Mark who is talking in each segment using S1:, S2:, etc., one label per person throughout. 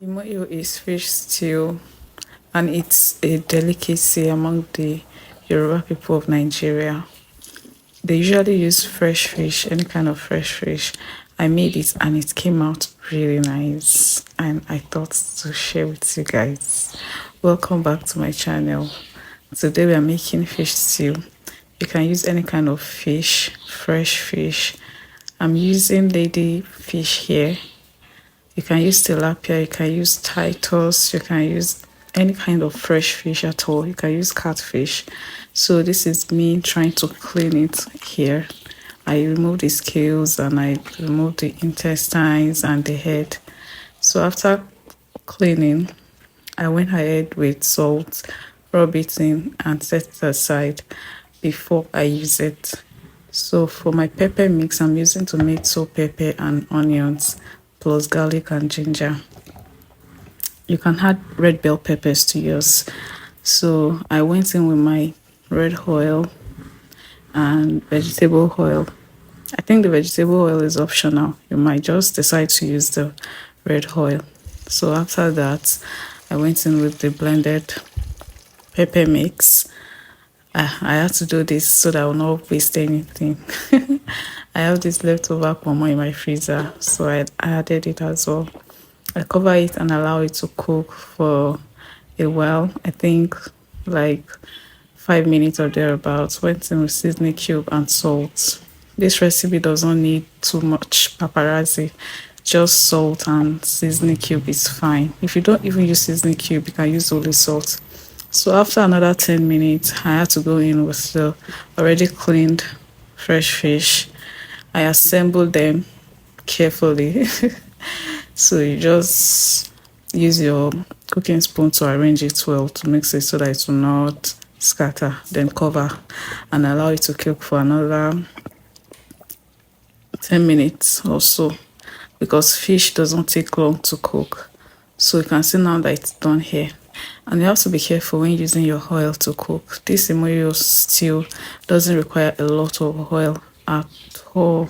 S1: Imoyo is fish stew, and it's a delicacy among the Yoruba people of Nigeria. They usually use fresh fish, any kind of fresh fish. I made it and it came out really nice, and I thought to share with you guys. Welcome back to my channel. Today we are making fish stew. You can use any kind of fish, fresh fish. I'm using lady fish here. You can use tilapia, you can use titus, you can use any kind of fresh fish at all. You can use catfish. So this is me trying to clean it here. I removed the scales and I removed the intestines and the head. So after cleaning, I went ahead with salt, rub it in and set it aside before I use it. So for my pepper mix, I'm using tomato, pepper and onions plus garlic and ginger. You can add red bell peppers to yours. So I went in with my red oil and vegetable oil. I think the vegetable oil is optional. You might just decide to use the red oil. So after that, I went in with the blended pepper mix. I had to do this so that I will not waste anything. I have this leftover pomo in my freezer, so I added it as well. I cover it and allow it to cook for a while. I think like 5 minutes or thereabouts. Went in with seasoning cube and salt. This recipe doesn't need too much paparazzi. Just salt and seasoning cube is fine. If you don't even use seasoning cube, you can use only salt. So after another 10 minutes, I had to go in with the already cleaned fresh fish. I assembled them carefully. So you just use your cooking spoon to arrange it well to mix it so that it will not scatter. Then cover and allow it to cook for another 10 minutes or so, because fish doesn't take long to cook. So you can see now that it's done here. And you have to be careful when using your oil to cook. This Imoyo stew doesn't require a lot of oil at all.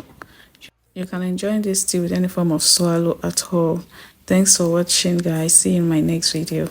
S1: You can enjoy this stew with any form of swallow at all. Thanks for watching, guys. See you in my next video.